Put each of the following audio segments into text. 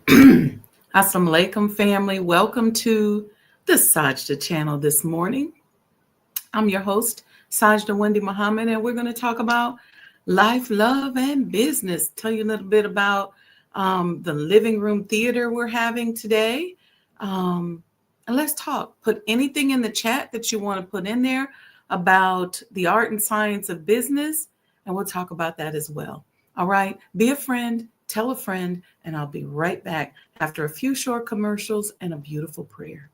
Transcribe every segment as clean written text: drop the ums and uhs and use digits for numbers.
Assalamu alaikum, family. Welcome to the Sajdah channel this morning. I'm your host, Sajdah Wendy Muhammad, and we're going to talk about life, love, and business. Tell you a little bit about the living room theater we're having today. And let's talk. Put anything in the chat that you want to put in there about the art and science of business, and we'll talk about that as well. All right. Be a friend, tell a friend, and I'll be right back after a few short commercials and a beautiful prayer.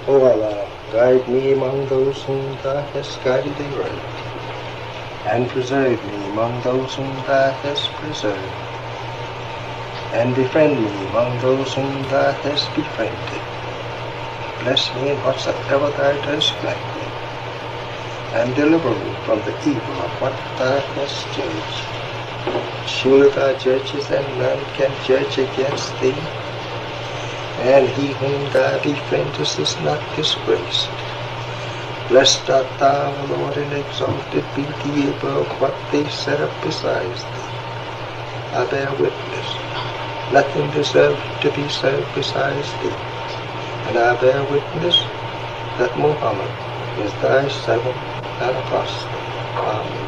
O Allah, guide me among those whom Thou hast guided aright, and preserve me among those whom Thou hast preserved, and befriend me among those whom Thou hast befriended. Bless me in whatsoever Thou dost grant me, and deliver me from the evil of what Thou hast judged. Surely Thou judgest, and none can judge against Thee. And he whom Thou befriendest is not disgraced. Blessed art Thou, O Lord, and exalted be Thee above what they set up besides Thee. I bear witness, nothing deserves to be served besides Thee. And I bear witness that Muhammad is Thy servant and apostle. Amen.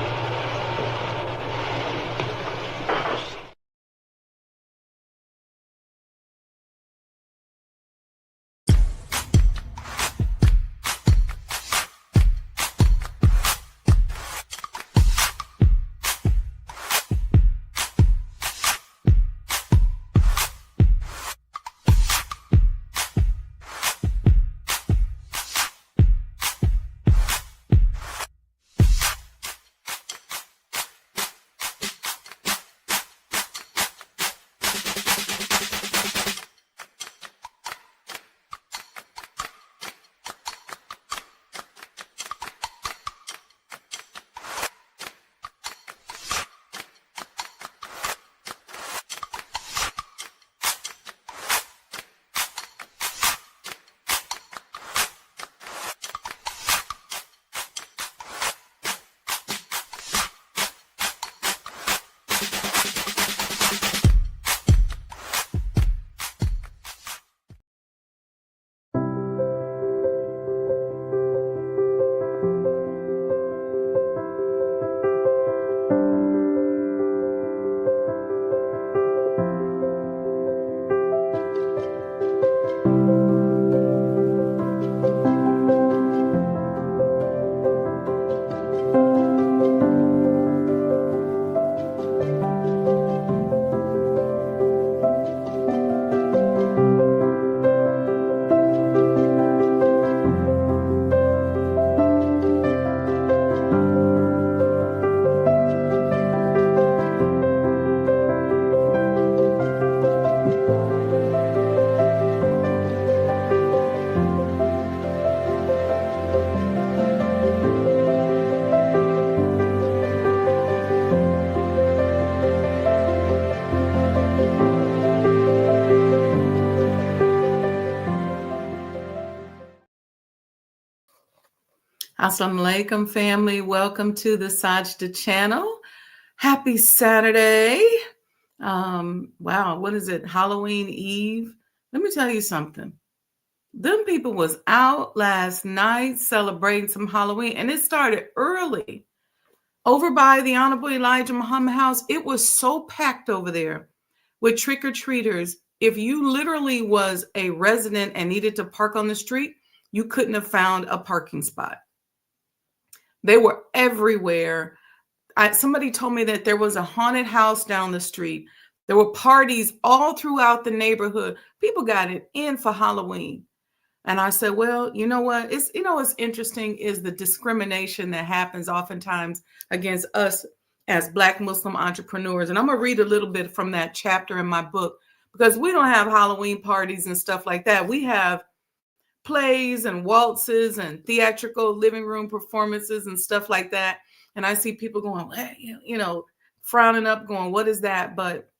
Assalamu alaikum, family. Welcome to the Sajdah channel. Happy Saturday. Wow, what is it? Halloween Eve. Let me tell you something. Them people was out last night celebrating some Halloween, and it started early over by the Honorable Elijah Muhammad House. It was so packed over there with trick-or-treaters. If you literally was a resident and needed to park on the street, you couldn't have found a parking spot. They were everywhere. Somebody told me that there was a haunted house down the street. There were parties all throughout the neighborhood. People got it in for Halloween. And I said, well, you know what? What's interesting is the discrimination that happens oftentimes against us as Black Muslim entrepreneurs. And I'm going to read a little bit from that chapter in my book, because we don't have Halloween parties and stuff like that. We have plays and waltzes and theatrical living room performances and stuff like that. And I see people going, frowning up, going, what is that? But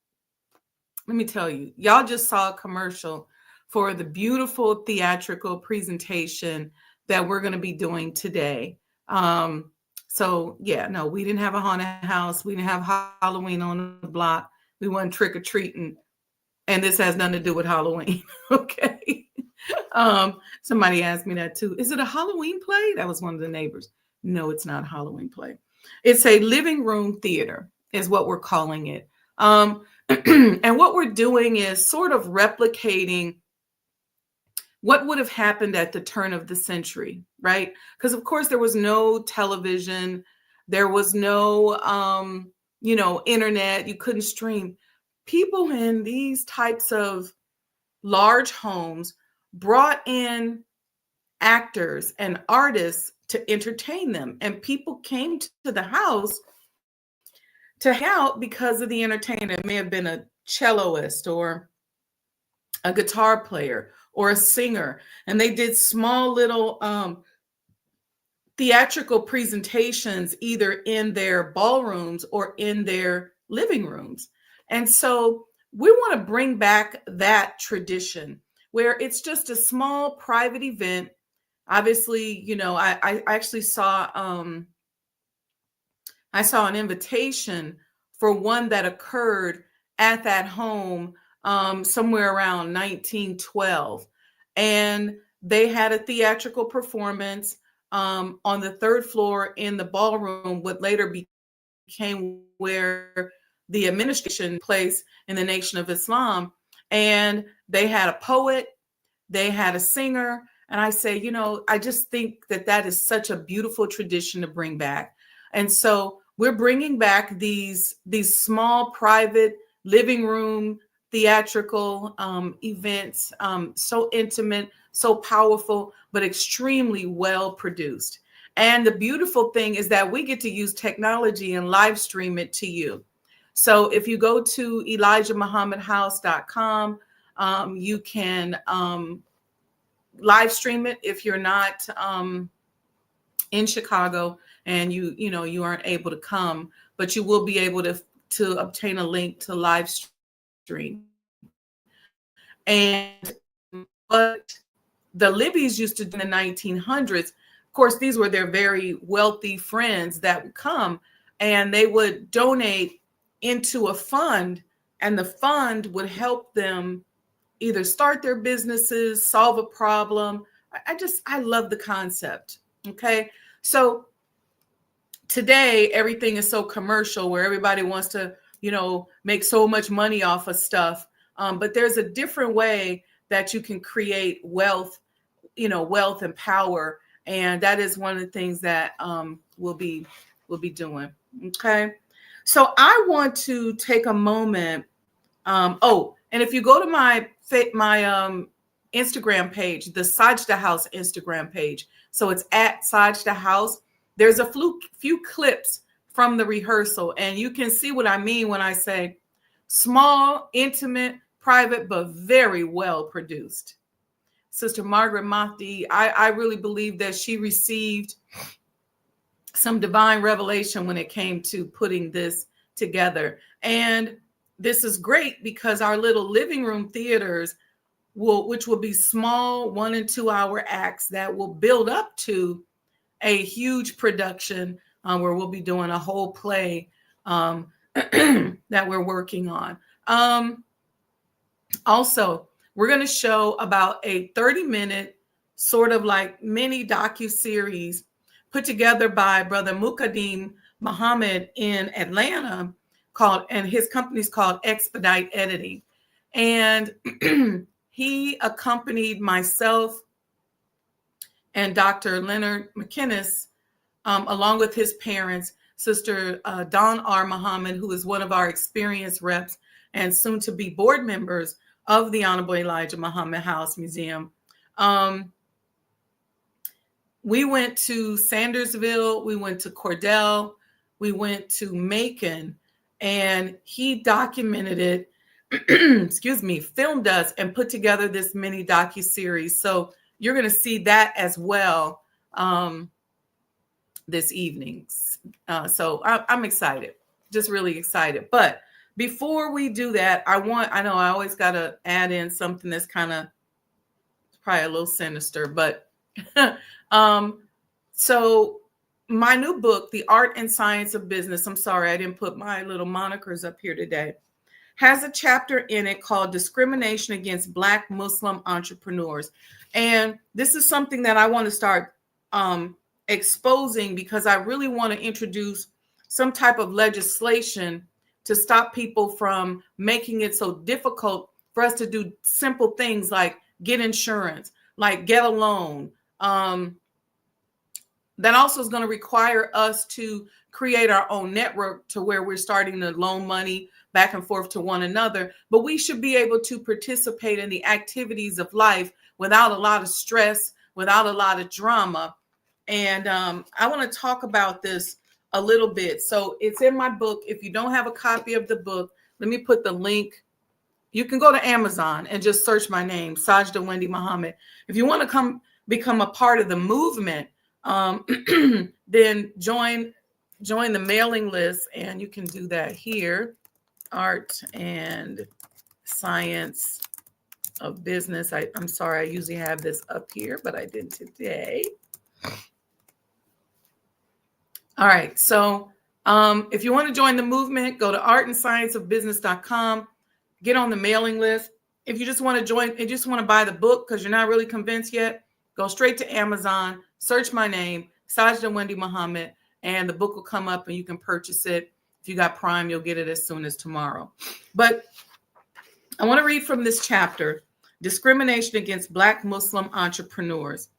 let me tell you, y'all just saw a commercial for the beautiful theatrical presentation that we're going to be doing today. So yeah, no, we didn't have a haunted house. We didn't have Halloween on the block. We went trick-or-treating. And this has nothing to do with Halloween. Okay. Somebody asked me that too. Is it a Halloween play? That was one of the neighbors. No, it's not a Halloween play. It's a living room theater is what we're calling it. And what we're doing is sort of replicating what would have happened at the turn of the century, right? Because of course there was no television, there was no, internet, you couldn't stream. People in these types of large homes brought in actors and artists to entertain them. And people came to the house to hang out because of the entertainment. It may have been a celloist or a guitar player or a singer. And they did small little theatrical presentations either in their ballrooms or in their living rooms. And so we want to bring back that tradition where it's just a small private event. Obviously, I actually saw an invitation for one that occurred at that home somewhere around 1912. And they had a theatrical performance on the third floor in the ballroom, what later became where the administration place in the Nation of Islam. And they had a poet, they had a singer. And I say, I just think that is such a beautiful tradition to bring back. And so we're bringing back these small private living room theatrical events, so intimate, so powerful, but extremely well produced. And the beautiful thing is that we get to use technology and live stream it to you. So if you go to ElijahMuhammadHouse.com, you can live stream it if you're not in Chicago and you aren't able to come, but you will be able to obtain a link to live stream. And what the Libbies used to do in the 1900s, of course, these were their very wealthy friends that would come and they would donate into a fund, and the fund would help them either start their businesses, solve a problem. I love the concept. Okay. So today, everything is so commercial where everybody wants to, make so much money off of stuff. But there's a different way that you can create wealth, wealth and power. And that is one of the things that we'll be doing. Okay. So I want to take a moment. And if you go to my Instagram page, the Sajdah House Instagram page, so it's at Sajdah House. There's a few clips from the rehearsal, and you can see what I mean when I say small, intimate, private, but very well produced. Sister Margaret Mahdi, I really believe that she received some divine revelation when it came to putting this together. And this is great because our little living room theaters which will be small 1 and 2 hour acts that will build up to a huge production where we'll be doing a whole play that we're working on. Also, we're going to show about a 30-minute sort of like mini docu-series put together by Brother Mukaddin Muhammad in Atlanta and his company's called Expedite Editing. And he accompanied myself and Dr. Leonard McInnes, along with his parents, Sister Dawn R. Muhammad, who is one of our experienced reps and soon to be board members of the Honorable Elijah Muhammad House Museum. We went to Sandersville, we went to Cordell, we went to Macon, and he documented it, filmed us and put together this mini docu-series. So you're going to see that as well this evening. So I'm excited, just really excited. But before we do that, I know I always got to add in something that's kind of probably a little sinister, but so my new book, The Art and Science of Business, I'm sorry, I didn't put my little monikers up here today, has a chapter in it called Discrimination Against Black Muslim Entrepreneurs. And this is something that I want to start exposing, because I really want to introduce some type of legislation to stop people from making it so difficult for us to do simple things like get insurance, like get a loan. That also is going to require us to create our own network to where we're starting to loan money back and forth to one another. But we should be able to participate in the activities of life without a lot of stress, without a lot of drama. And I want to talk about this a little bit. So it's in my book. If you don't have a copy of the book, let me put the link. You can go to Amazon and just search my name, Sajdah Wendy Muhammad. If you want to become a part of the movement, then join the mailing list, and you can do that here. Art and Science of Business. I'm sorry, I usually have this up here, but I didn't today. All right, so if you want to join the movement, go to artandscienceofbusiness.com, get on the mailing list. If you just want to join and just want to buy the book because you're not really convinced yet, go straight to Amazon, search my name, Sajdah Wendy Muhammad, and the book will come up and you can purchase it. If you got Prime, you'll get it as soon as tomorrow. But I want to read from this chapter, Discrimination Against Black Muslim Entrepreneurs,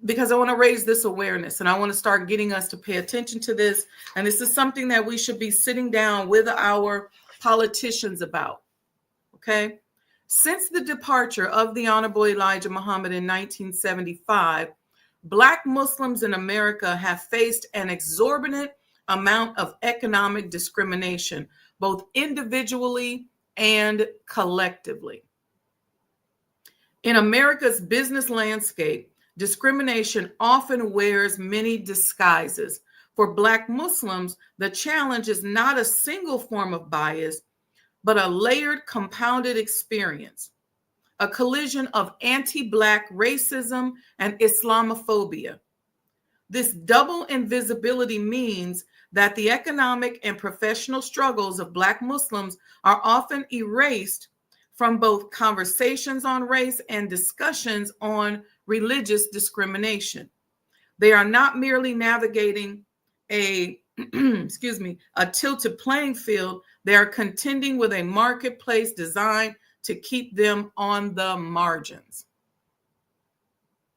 because I want to raise this awareness and I want to start getting us to pay attention to this. And this is something that we should be sitting down with our politicians about, okay? Since the departure of the Honorable Elijah Muhammad in 1975, Black Muslims in America have faced an exorbitant amount of economic discrimination, both individually and collectively. In America's business landscape, discrimination often wears many disguises. For Black Muslims, the challenge is not a single form of bias, but a layered, compounded experience, a collision of anti-Black racism and Islamophobia. This double invisibility means that the economic and professional struggles of Black Muslims are often erased from both conversations on race and discussions on religious discrimination. They are not merely navigating a tilted playing field. They are contending with a marketplace designed to keep them on the margins.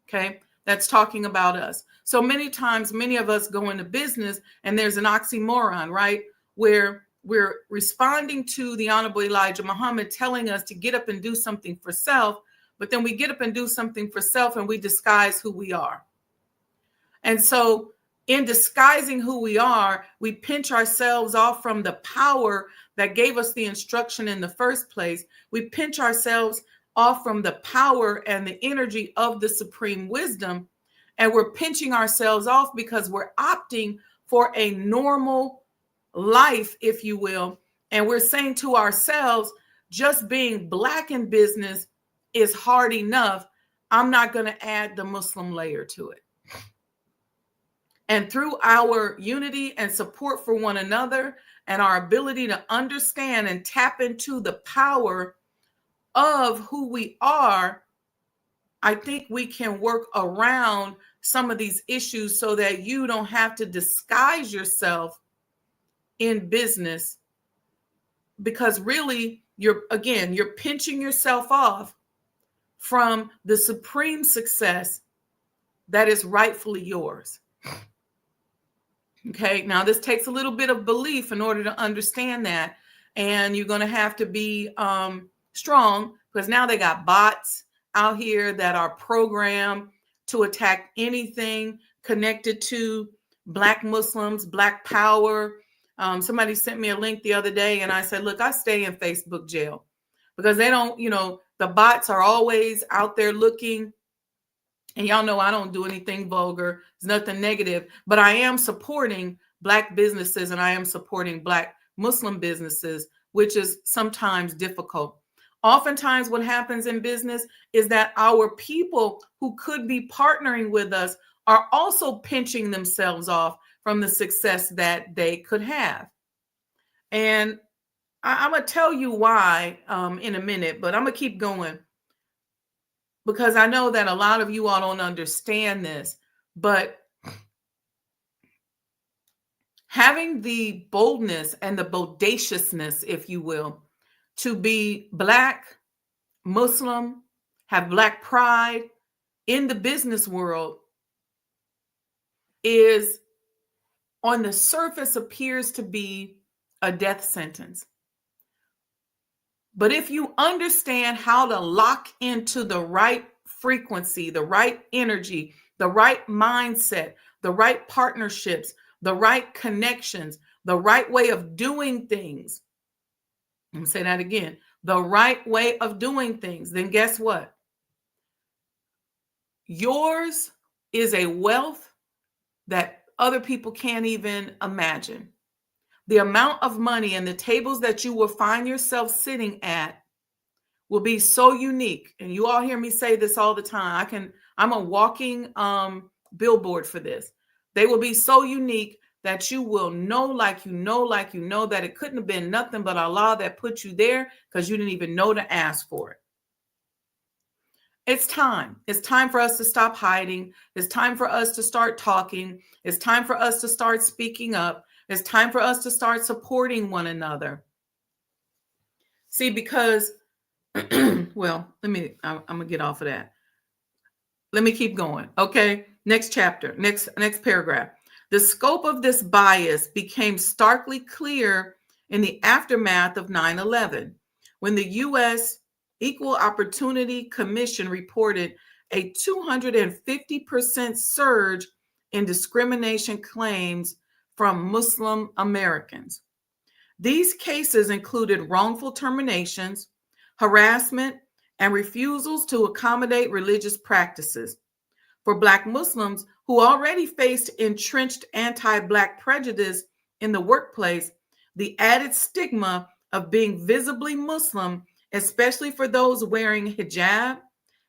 Okay, that's talking about us. So many times, many of us go into business and there's an oxymoron, right? Where we're responding to the Honorable Elijah Muhammad telling us to get up and do something for self, but then we get up and do something for self and we disguise who we are. And so in disguising who we are, we pinch ourselves off from the power that gave us the instruction in the first place. We pinch ourselves off from the power and the energy of the supreme wisdom. And we're pinching ourselves off because we're opting for a normal life, if you will. And we're saying to ourselves, just being Black in business is hard enough. I'm not going to add the Muslim layer to it. And through our unity and support for one another and our ability to understand and tap into the power of who we are, I think we can work around some of these issues so that you don't have to disguise yourself in business, because really you're pinching yourself off from the supreme success that is rightfully yours. Okay, now this takes a little bit of belief in order to understand that. And you're going to have to be strong, because now they got bots out here that are programmed to attack anything connected to Black Muslims, Black power. Somebody sent me a link the other day and I said, look, I stay in Facebook jail because they don't, the bots are always out there looking. And y'all know I don't do anything vulgar. It's nothing negative, but I am supporting Black businesses and I am supporting Black Muslim businesses, which is sometimes difficult. Oftentimes what happens in business is that our people who could be partnering with us are also pinching themselves off from the success that they could have. And I'm going to tell you why in a minute, but I'm going to keep going, because I know that a lot of you all don't understand this, but having the boldness and the bodaciousness, if you will, to be Black, Muslim, have Black pride in the business world is, on the surface, appears to be a death sentence. But if you understand how to lock into the right frequency, the right energy, the right mindset, the right partnerships, the right connections, the right way of doing things, I'm going to say that again, the right way of doing things, then guess what? Yours is a wealth that other people can't even imagine. The amount of money and the tables that you will find yourself sitting at will be so unique. And you all hear me say this all the time. I'm a walking billboard for this. They will be so unique that you will know that it couldn't have been nothing but Allah that put you there, because you didn't even know to ask for it. It's time. It's time for us to stop hiding. It's time for us to start talking. It's time for us to start speaking up. It's time for us to start supporting one another. See, because, well, I'm going to get off of that. Let me keep going. Okay. Next chapter, next paragraph. The scope of this bias became starkly clear in the aftermath of 9/11, when the U.S. Equal Opportunity Commission reported a 250% surge in discrimination claims from Muslim Americans. These cases included wrongful terminations, harassment, and refusals to accommodate religious practices. For Black Muslims who already faced entrenched anti-Black prejudice in the workplace, the added stigma of being visibly Muslim, especially for those wearing hijab,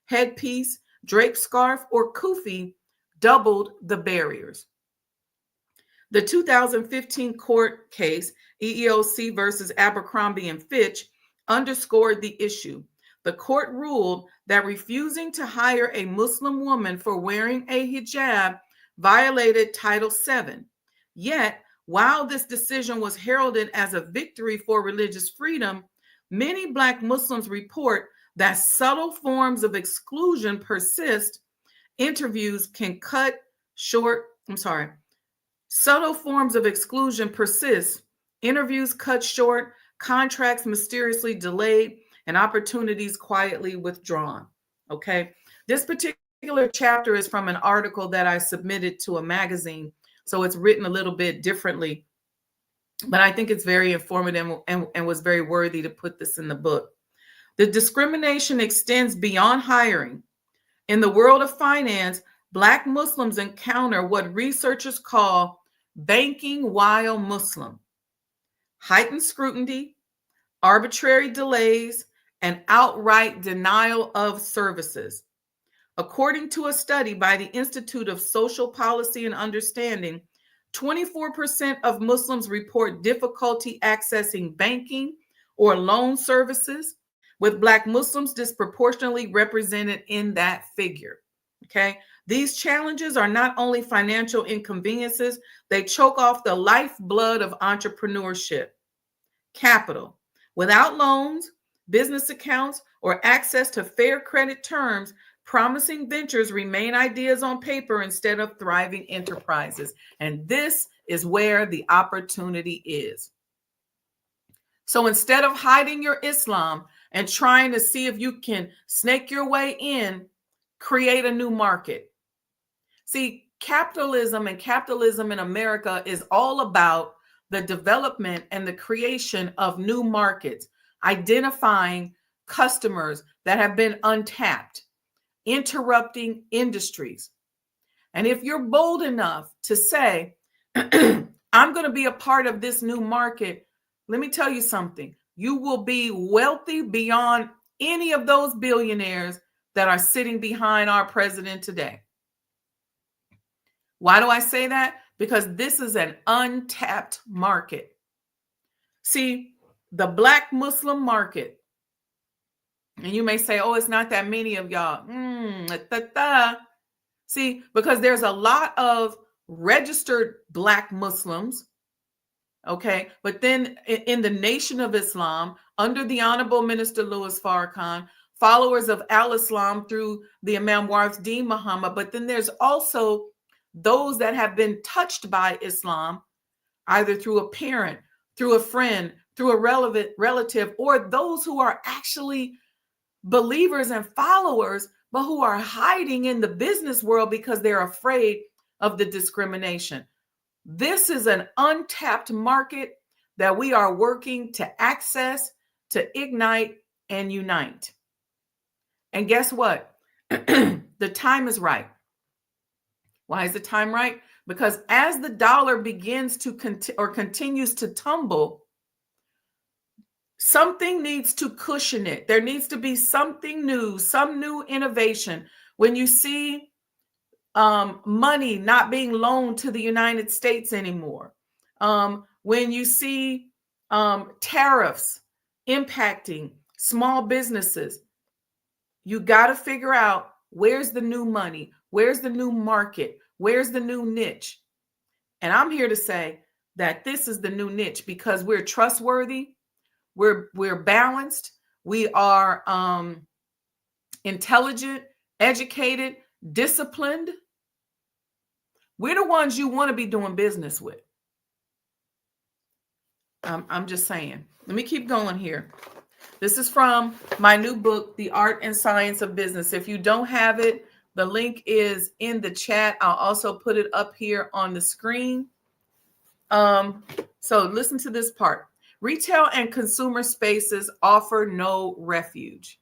headpiece, draped scarf, or kufi, doubled the barriers. The 2015 court case, EEOC versus Abercrombie and Fitch, underscored the issue. The court ruled that refusing to hire a Muslim woman for wearing a hijab violated Title VII. Yet, while this decision was heralded as a victory for religious freedom, many Black Muslims report that subtle forms of exclusion persist. Subtle forms of exclusion persist. Interviews cut short, contracts mysteriously delayed, and opportunities quietly withdrawn. Okay. This particular chapter is from an article that I submitted to a magazine, so it's written a little bit differently, but I think it's very informative and was very worthy to put this in the book. The discrimination extends beyond hiring. In the world of finance, Black Muslims encounter what researchers call banking while Muslim: heightened scrutiny, arbitrary delays, and outright denial of services. According to a study by the Institute of Social Policy and Understanding, 24% of Muslims report difficulty accessing banking or loan services, with Black Muslims disproportionately represented in that figure. Okay. These challenges are not only financial inconveniences, they choke off the lifeblood of entrepreneurship. Capital. Without loans, business accounts, or access to fair credit terms, promising ventures remain ideas on paper instead of thriving enterprises. And this is where the opportunity is. So instead of hiding your Islam and trying to see if you can snake your way in, create a new market. See, capitalism in America is all about the development and the creation of new markets, identifying customers that have been untapped, interrupting industries. And if you're bold enough to say, I'm going to be a part of this new market, let me tell you something. You will be wealthy beyond any of those billionaires that are sitting behind our president today. Why do I say that? Because this is an untapped market. See, the Black Muslim market, and you may say, oh, it's not that many of y'all. See, because there's a lot of registered Black Muslims, okay? But then in the Nation of Islam, under the Honorable Minister Louis Farrakhan, followers of Al-Islam through the Imam Warith Deen Muhammad, but then there's also those that have been touched by Islam, either through a parent, through a friend, through a relevant relative, or those who are actually believers and followers, but who are hiding in the business world because they're afraid of the discrimination. This is an untapped market that we are working to access, to ignite, and unite. And guess what? The time is right. Why is the time right? Because as the dollar begins to continues to tumble, something needs to cushion it. There needs to be something new, some new innovation. When you see money not being loaned to the United States anymore, when you see tariffs impacting small businesses, you got to figure out where's the new money, where's the new market, where's the new niche. And I'm here to say that this is the new niche because we're trustworthy, we're balanced, we are intelligent, educated, disciplined. We're the ones you want to be doing business with. I'm just saying. Let me keep going here. This is from my new book, The Art and Science of Business. If you don't have it, the link is in the chat. I'll also put it up here on the screen. So listen to this part. Retail and consumer spaces offer no refuge.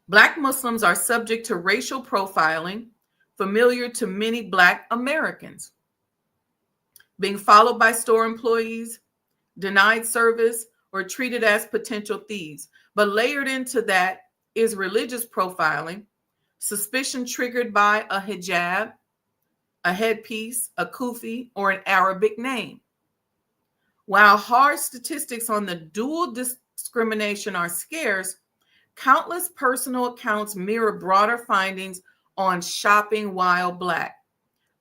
Black Muslims are subject to racial profiling, familiar to many Black Americans. Being followed by store employees, denied service, or treated as potential thieves. But layered into that is religious profiling, suspicion triggered by a hijab, a headpiece, a kufi, or an Arabic name. While hard statistics on the dual discrimination are scarce, countless personal accounts mirror broader findings on shopping while Black,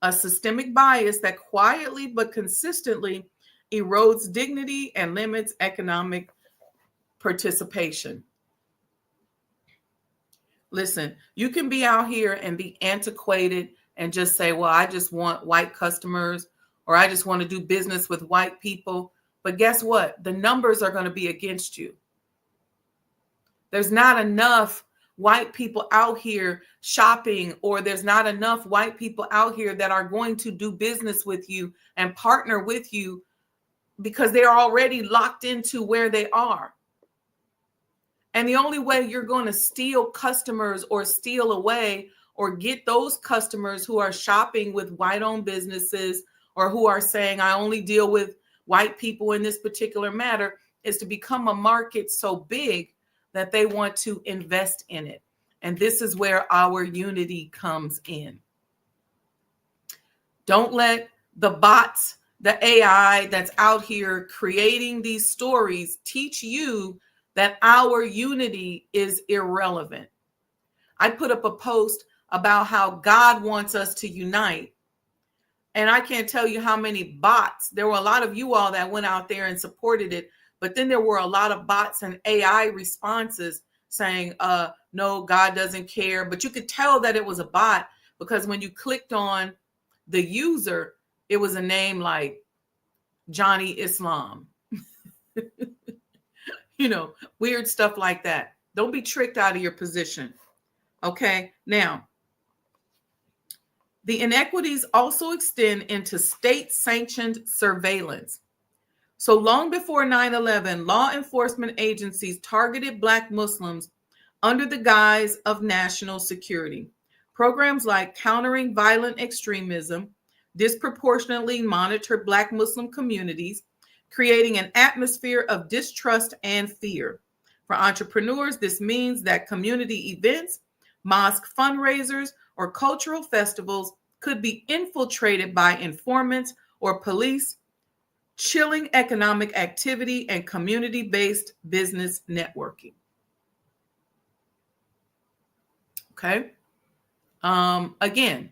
a systemic bias that quietly but consistently erodes dignity and limits economic participation. Listen, you can be out here and be antiquated and just say, well, I just want white customers, or I just want to do business with white people. But guess what? The numbers are going to be against you. There's not enough white people out here shopping, or there's not enough white people out here that are going to do business with you and partner with you because they're already locked into where they are. And the only way you're going to steal customers or steal away or get those customers who are shopping with white-owned businesses or who are saying, I only deal with white people in this particular matter, is to become a market so big that they want to invest in it. And this is where our unity comes in. Don't let the bots, the AI that's out here creating these stories teach you that our unity is irrelevant. I put up a post about how God wants us to unite. And I can't tell you how many bots. There were a lot of you all that went out there and supported it. But then there were a lot of bots and AI responses saying, no, God doesn't care. But you could tell that it was a bot because when you clicked on the user, it was a name like Johnny Islam. Weird stuff like that. Don't be tricked out of your position. Okay. Now, the inequities also extend into state-sanctioned surveillance. So long before 9/11, law enforcement agencies targeted Black Muslims under the guise of national security. Programs like Countering Violent Extremism disproportionately monitored Black Muslim communities, creating an atmosphere of distrust and fear. For entrepreneurs, this means that community events, mosque fundraisers, or cultural festivals could be infiltrated by informants or police, chilling economic activity and community-based business networking. Okay. Again,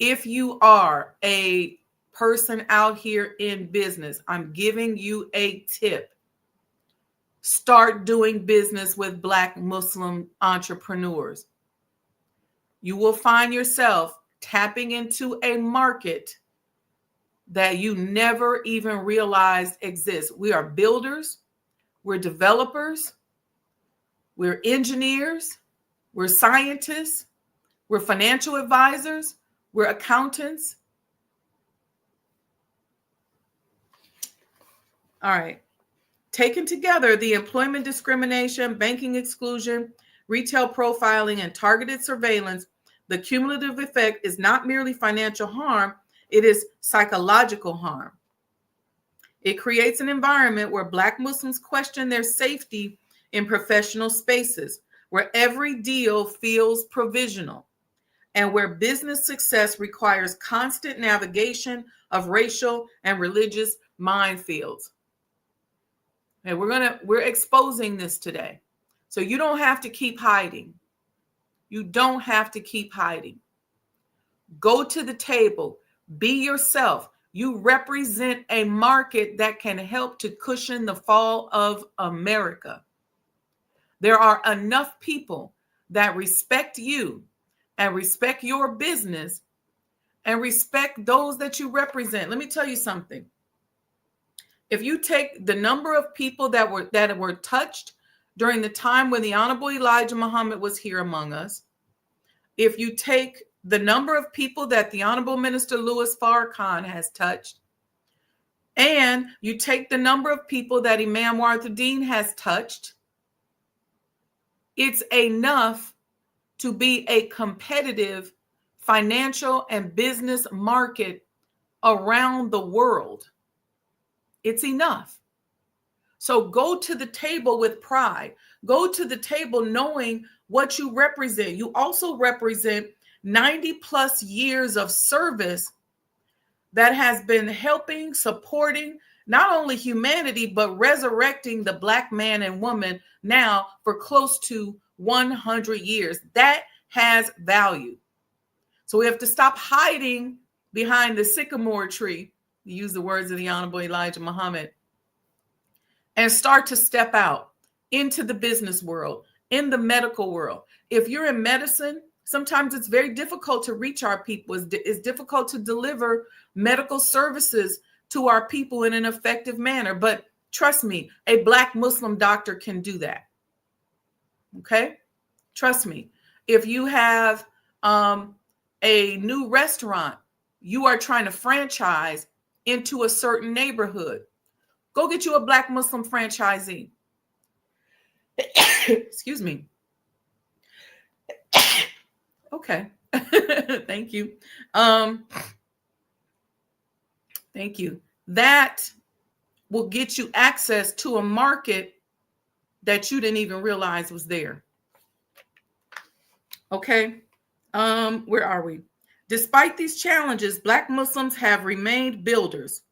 if you are a person out here in business, I'm giving you a tip. Start doing business with Black Muslim entrepreneurs. You will find yourself tapping into a market that you never even realized exists. We are builders, we're developers, we're engineers, we're scientists, we're financial advisors, we're accountants. All right. Taken together, the employment discrimination, banking exclusion, retail profiling, and targeted surveillance, the cumulative effect is not merely financial harm, it is psychological harm. It creates an environment where Black Muslims question their safety in professional spaces, where every deal feels provisional, and where business success requires constant navigation of racial and religious minefields. And we're exposing this today. So you don't have to keep hiding. You don't have to keep hiding. Go to the table. Be yourself. You represent a market that can help to cushion the fall of America. There are enough people that respect you and respect your business and respect those that you represent. Let me tell you something. If you take the number of people that were touched during the time when the Honorable Elijah Muhammad was here among us, if you take the number of people that the Honorable Minister Louis Farrakhan has touched, and you take the number of people that Imam Warthuddin has touched, it's enough to be a competitive financial and business market around the world. It's enough. So go to the table with pride. Go to the table knowing what you represent. You also represent 90 plus years of service that has been helping, supporting not only humanity, but resurrecting the Black man and woman now for close to 100 years. That has value. So we have to stop hiding behind the sycamore tree, to use the words of the Honorable Elijah Muhammad, and start to step out into the business world, in the medical world. If you're in medicine, sometimes it's very difficult to reach our people. It's difficult to deliver medical services to our people in an effective manner. But trust me, a Black Muslim doctor can do that. Okay? Trust me. If you have a new restaurant you are trying to franchise into a certain neighborhood, go get you a Black Muslim franchisee. Excuse me. Okay. Thank you. Thank you. That will get you access to a market that you didn't even realize was there. Okay. Where are we? Despite these challenges, Black Muslims have remained builders,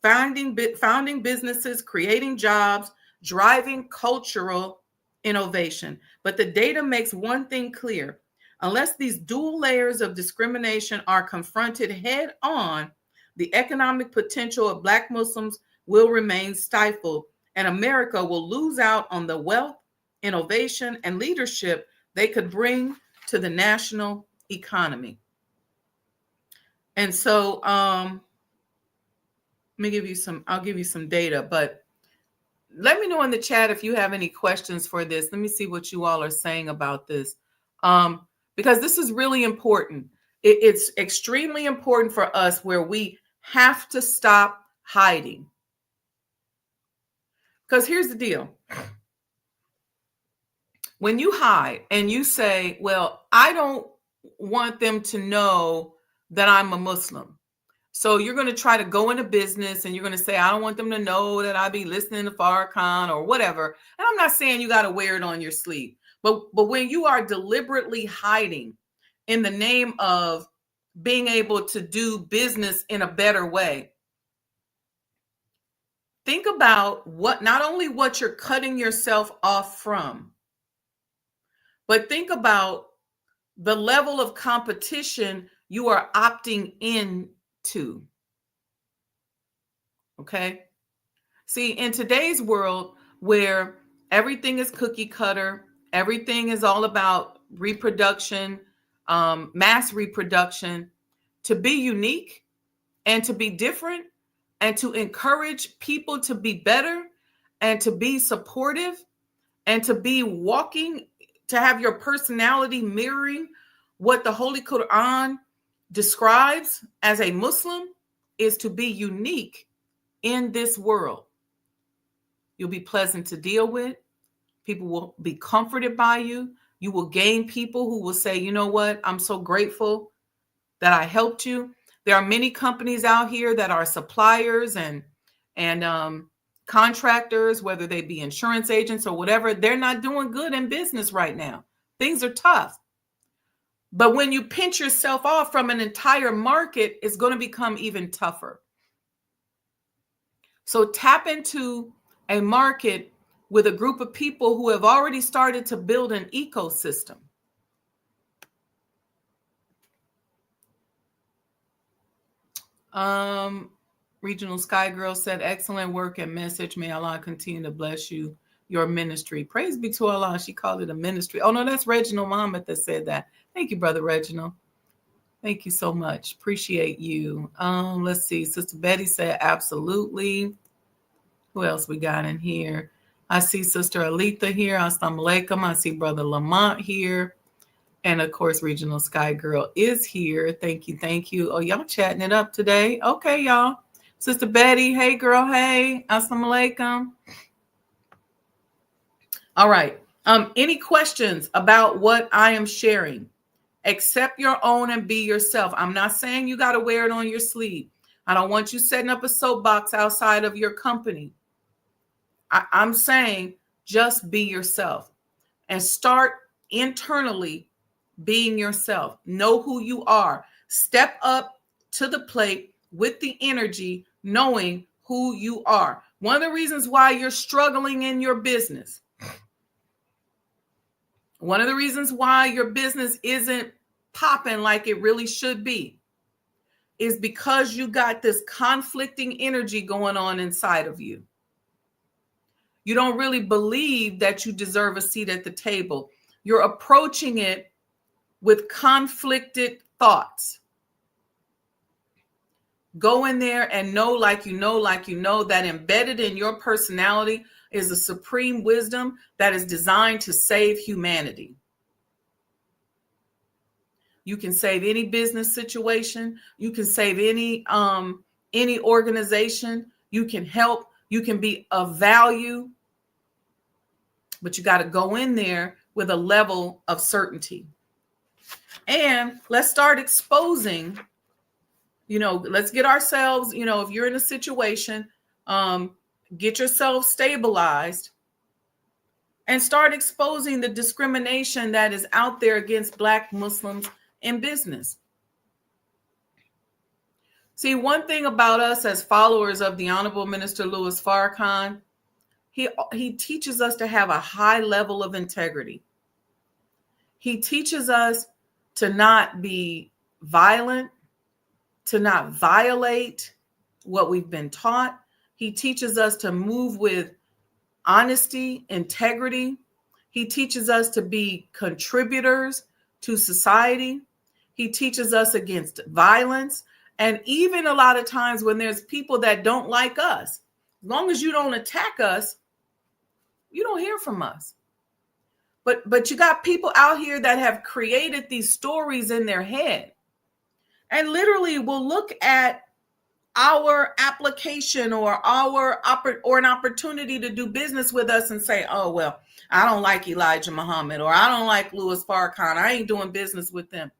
founding businesses, creating jobs, driving cultural innovation. But the data makes one thing clear. Unless these dual layers of discrimination are confronted head on, the economic potential of Black Muslims will remain stifled, and America will lose out on the wealth, innovation, and leadership they could bring to the national economy. And so I'll give you some data, but let me know in the chat if you have any questions for this. Let me see what you all are saying about this. Because this is really important. It's extremely important for us, where we have to stop hiding. Because here's the deal. When you hide and you say, well, I don't want them to know that I'm a Muslim. So you're going to try to go into business and you're going to say, I don't want them to know that I be listening to Farrakhan or whatever. And I'm not saying you got to wear it on your sleeve. But when you are deliberately hiding in the name of being able to do business in a better way, think about not only what you're cutting yourself off from, but think about the level of competition you are opting into. Okay. See, in today's world where everything is cookie cutter, everything is all about reproduction, mass reproduction, to be unique and to be different and to encourage people to be better and to be supportive and to be walking, to have your personality mirroring what the Holy Quran describes as a Muslim, is to be unique in this world. You'll be pleasant to deal with. People will be comforted by you. You will gain people who will say, you know what, I'm so grateful that I helped you. There are many companies out here that are suppliers and contractors, whether they be insurance agents or whatever. They're not doing good in business right now. Things are tough. But when you pinch yourself off from an entire market, it's going to become even tougher. So tap into a market with a group of people who have already started to build an ecosystem. Regional Sky Girl said, excellent work and message. May Allah continue to bless you, your ministry. Praise be to Allah. She called it a ministry. Oh, no, that's Reginald Muhammad that said that. Thank you, Brother Reginald. Thank you so much. Appreciate you. Let's see. Sister Betty said, absolutely. Who else we got in here? I see Sister Alita here. Assalamu alaikum. I see Brother Lamont here. And of course, Regional Sky Girl is here. Thank you. Thank you. Oh, y'all chatting it up today. Okay, y'all. Sister Betty. Hey, girl. Hey. Assalamu alaikum. All right. Any questions about what I am sharing? Accept your own and be yourself. I'm not saying you got to wear it on your sleeve. I don't want you setting up a soapbox outside of your company. I'm saying just be yourself and start internally being yourself. Know who you are. Step up to the plate with the energy, knowing who you are. One of the reasons why you're struggling in your business, one of the reasons why your business isn't popping like it really should be, is because you got this conflicting energy going on inside of you. You don't really believe that you deserve a seat at the table. You're approaching it with conflicted thoughts. Go in there and know, like you know, that embedded in your personality is a supreme wisdom that is designed to save humanity. You can save any business situation. You can save any organization. You can help. You can be of value. But you got to go in there with a level of certainty. And let's start exposing, let's get ourselves, if you're in a situation, get yourself stabilized and start exposing the discrimination that is out there against Black Muslims in business. See, one thing about us as followers of the Honorable Minister Louis Farrakhan, he teaches us to have a high level of integrity. He teaches us to not be violent, to not violate what we've been taught. He teaches us to move with honesty, integrity. He teaches us to be contributors to society. He teaches us against violence. And even a lot of times when there's people that don't like us, as long as you don't attack us, you don't hear from us. But you got people out here that have created these stories in their head and literally will look at our application or an opportunity to do business with us and say, oh, well, I don't like Elijah Muhammad, or I don't like Louis Farrakhan. I ain't doing business with them.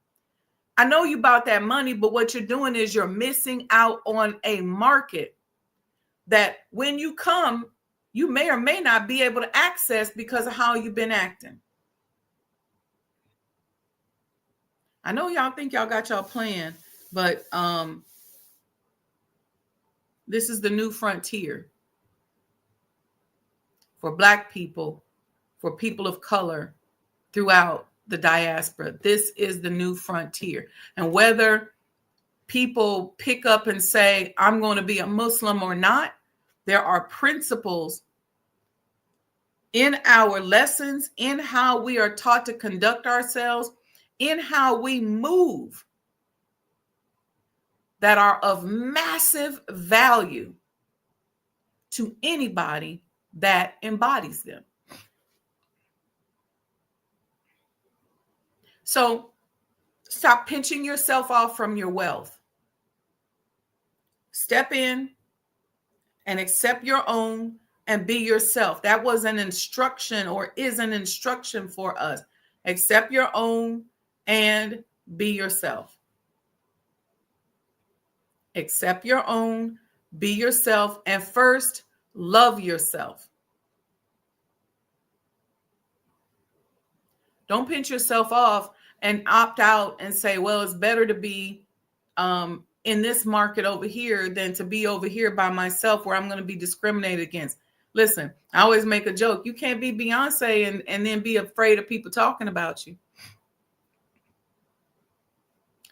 I know you about that money, but what you're doing is you're missing out on a market that when you come, you may or may not be able to access because of how you've been acting. I know y'all think y'all got y'all plan, but this is the new frontier for Black people, for people of color throughout the diaspora. This is the new frontier. And whether people pick up and say, I'm going to be a Muslim or not, there are principles in our lessons, in how we are taught to conduct ourselves, in how we move, that are of massive value to anybody that embodies them. So stop pinching yourself off from your wealth. Step in and accept your own and be yourself. That was an instruction, or is an instruction for us. Accept your own and be yourself. Accept your own, be yourself, and first, love yourself. Don't pinch yourself off and opt out and say, well, it's better to be in this market over here than to be over here by myself where I'm going to be discriminated against. Listen, I always make a joke. You can't be Beyonce and then be afraid of people talking about you.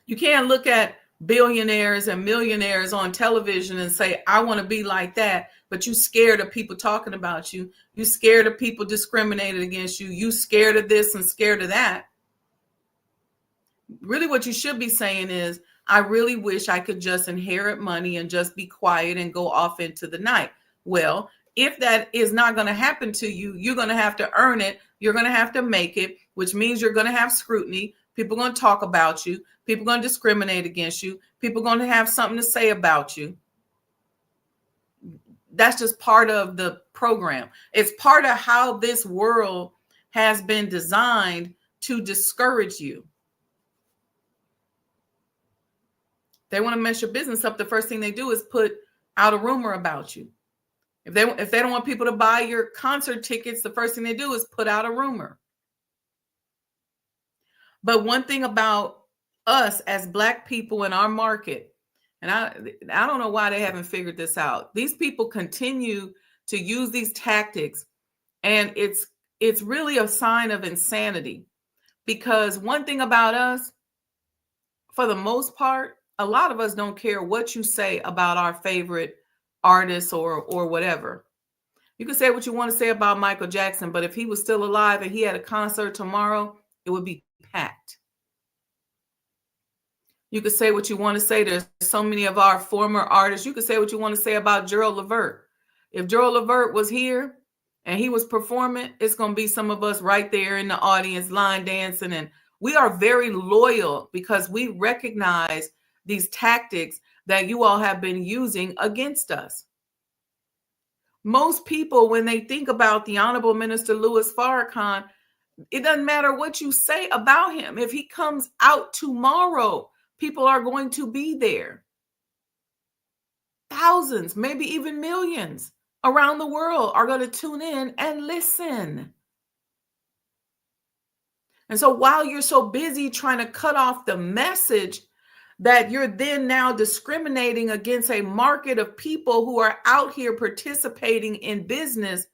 You can't look at billionaires and millionaires on television and say, I want to be like that, but you scared of people talking about you. You scared of people discriminating against you. You scared of this and scared of that. Really what you should be saying is, I really wish I could just inherit money and just be quiet and go off into the night. Well, if that is not going to happen to you, you're going to have to earn it. You're going to have to make it, which means you're going to have scrutiny. People are going to talk about you. People are going to discriminate against you. People are going to have something to say about you. That's just part of the program. It's part of how this world has been designed to discourage you. They want to mess your business up. The first thing they do is put out a rumor about you. If they don't want people to buy your concert tickets, the first thing they do is put out a rumor. But one thing about us as Black people in our market, and I don't know why they haven't figured this out. These people continue to use these tactics, and it's really a sign of insanity. Because one thing about us, for the most part, a lot of us don't care what you say about our favorite artists or whatever. You can say what you want to say about Michael Jackson, but if he was still alive and he had a concert tomorrow, it would be packed. You could say what you want to say. There's so many of our former artists. You could say what you want to say about Gerald Levert. If Gerald Levert was here and he was performing, it's going to be some of us right there in the audience line dancing. And we are very loyal because we recognize these tactics that you all have been using against us. Most people, when they think about the Honorable Minister Louis Farrakhan, it doesn't matter what you say about him. If he comes out tomorrow, people are going to be there. Thousands, maybe even millions around the world are going to tune in and listen. And so while you're so busy trying to cut off the message, that you're then now discriminating against a market of people who are out here participating in business,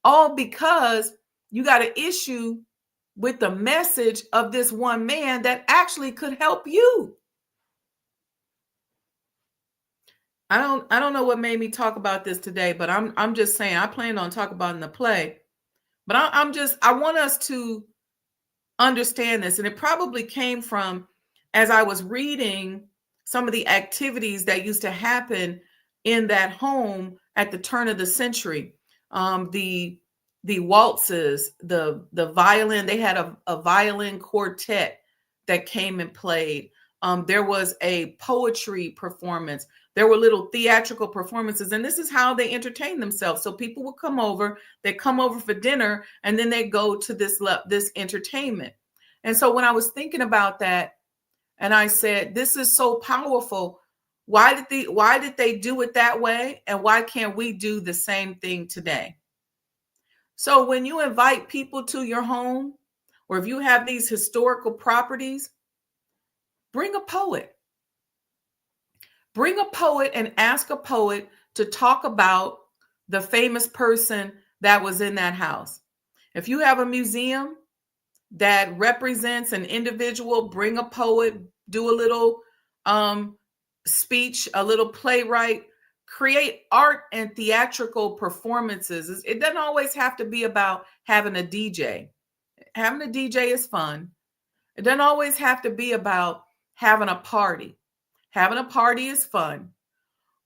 all because you got an issue with the message of this one man that actually could help you. I don't know what made me talk about this today, but I'm just saying I planned on talking about it in the play. But I want us to understand this. And it probably came from as I was reading some of the activities that used to happen in that home at the turn of the century. The waltzes, the violin, they had a violin quartet that came and played. There was a poetry performance. There were little theatrical performances, and this is how they entertain themselves. So people would come over, they come over for dinner, and then they go to this entertainment. And so when I was thinking about that, and I said, this is so powerful. Why did they do it that way? And why can't we do the same thing today? So when you invite people to your home, or if you have these historical properties, bring a poet. Bring a poet and ask a poet to talk about the famous person that was in that house. If you have a museum that represents an individual, bring a poet, do a little speech, a little playwright, create art and theatrical performances. It doesn't always have to be about having a DJ. Having a DJ is fun. It doesn't always have to be about having a party. Having a party is fun,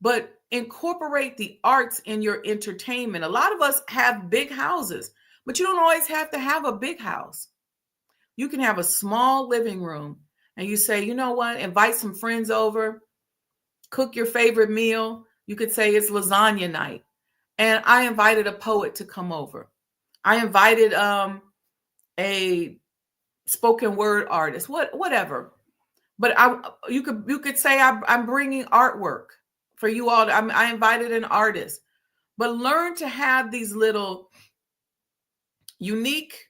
but incorporate the arts in your entertainment. A lot of us have big houses, but you don't always have to have a big house. You can have a small living room and you say, you know what, invite some friends over, cook your favorite meal. You could say it's lasagna night. And I invited a poet to come over. I invited a spoken word artist, whatever. But you could say I'm bringing artwork for you all. I invited an artist, but learn to have these little unique.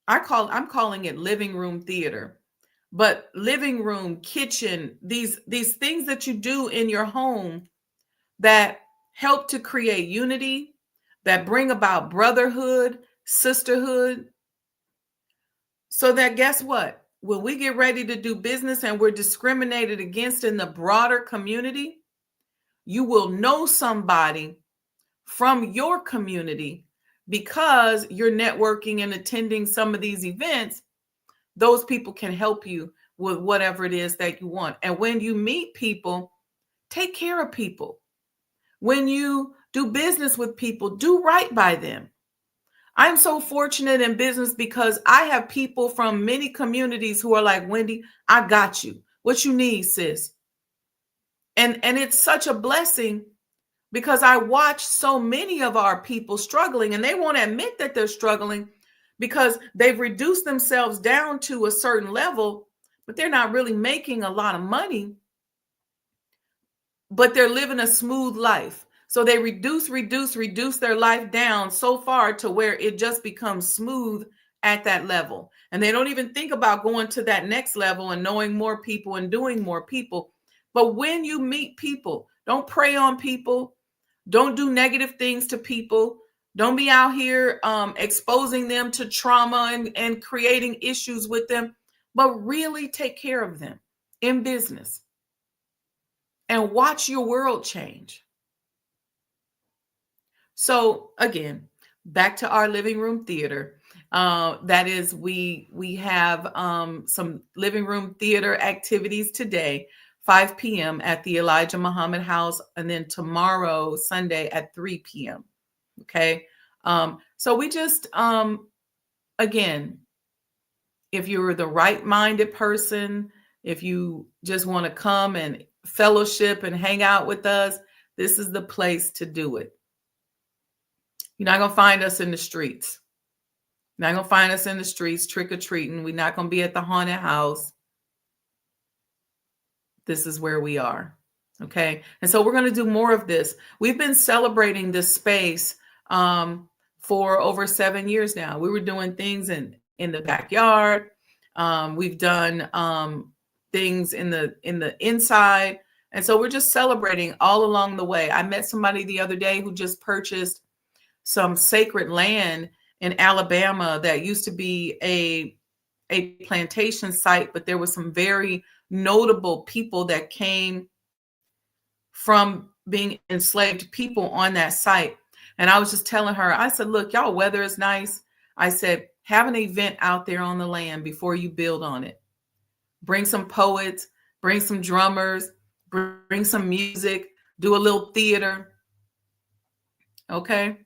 I'm calling it living room theater, but living room, kitchen, these things that you do in your home that help to create unity, that bring about brotherhood, sisterhood. So that guess what? When we get ready to do business and we're discriminated against in the broader community, you will know somebody from your community because you're networking and attending some of these events. Those people can help you with whatever it is that you want. And when you meet people, take care of people. When you do business with people, do right by them. I'm so fortunate in business because I have people from many communities who are like, Wendy, I got you. What you need, sis? And it's such a blessing because I watch so many of our people struggling and they won't admit that they're struggling because they've reduced themselves down to a certain level, but they're not really making a lot of money, but they're living a smooth life. So they reduce their life down so far to where it just becomes smooth at that level. And they don't even think about going to that next level and knowing more people and doing more people. But when you meet people, don't prey on people. Don't do negative things to people. Don't be out here exposing them to trauma and creating issues with them, but really take care of them in business and watch your world change. So again, back to our living room theater. That is, we have some living room theater activities today, 5 p.m. at the Elijah Muhammad House, and then tomorrow, Sunday at 3 p.m. Okay. So we just, again, if you're the right-minded person, if you just want to come and fellowship and hang out with us, this is the place to do it. You're not going to find us in the streets. You're not going to find us in the streets trick-or-treating. We're not going to be at the haunted house. This is where we are. Okay. And so we're going to do more of this. We've been celebrating this space for over 7 years now. We were doing things in in the backyard. We've done things in the inside. And so we're just celebrating all along the way. I met somebody the other day who just purchased some sacred land in Alabama that used to be a plantation site, but there was some very notable people that came from being enslaved people on that site. And I was just telling her, I said, look, y'all, weather is nice. I said, have an event out there on the land before you build on it. Bring some poets, bring some drummers, bring some music, do a little theater. Okay.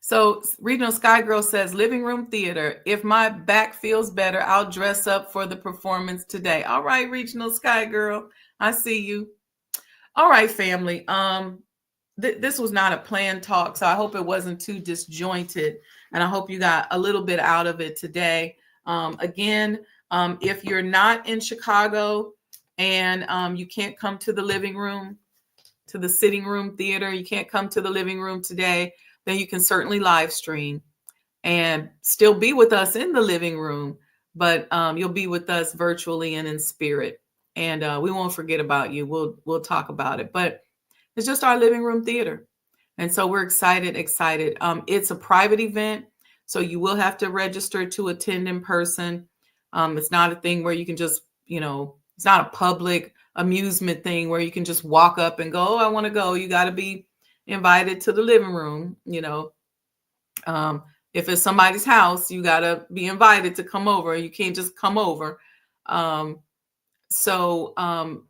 So Regional Sky Girl says, living room theater. If my back feels better, I'll dress up for the performance today. All right, Regional Sky Girl, I see you. All right, family. This was not a planned talk, so I hope it wasn't too disjointed, and I hope you got a little bit out of it today. Again, if you're not in Chicago and you can't come to the living room, to the sitting room theater, you can't come to the living room today, then you can certainly live stream and still be with us in the living room, but you'll be with us virtually and in spirit. And we won't forget about you. We'll talk about it, but it's just our living room theater. And so we're excited. It's a private event, so you will have to register to attend in person. It's not a thing where you can just, it's not a public amusement thing where you can just walk up and go, oh, I want to go. You got to be invited to the living room. If it's somebody's house, you got to be invited to come over. You can't just come over. So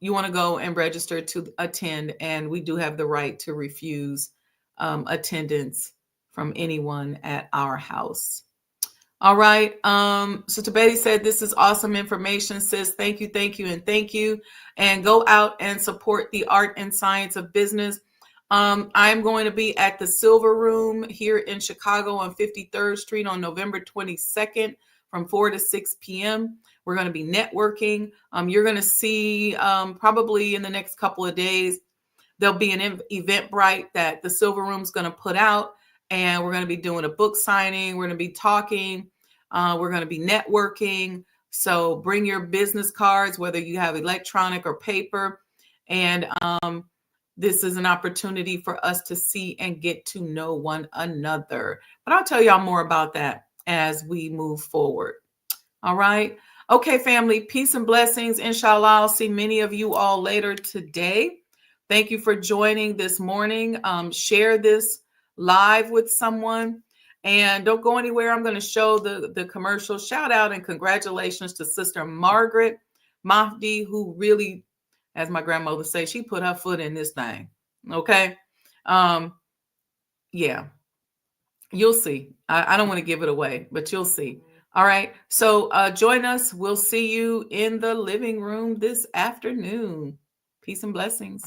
you want to go and register to attend, and we do have the right to refuse attendance from anyone at our house. All right. So Betty said, this is awesome information, sis. Thank you, and thank you. And go out and support the art and science of business. I'm going to be at the Silver Room here in Chicago on 53rd Street on November 22nd from 4 to 6 p.m. We're going to be networking. You're going to see probably in the next couple of days, there'll be an Eventbrite that the Silver Room's going to put out, and we're going to be doing a book signing. We're going to be talking. We're going to be networking. So bring your business cards, whether you have electronic or paper. And this is an opportunity for us to see and get to know one another. But I'll tell y'all more about that as we move forward. All right. Okay, family, peace and blessings. Inshallah, I'll see many of you all later today. Thank you for joining this morning. Share this live with someone. And don't go anywhere. I'm going to show the commercial. Shout out and congratulations to Sister Margaret Mahdi, who really, as my grandmother says, she put her foot in this thing. Okay. Yeah. You'll see. I don't want to give it away, but you'll see. All right. So join us. We'll see you in the living room this afternoon. Peace and blessings.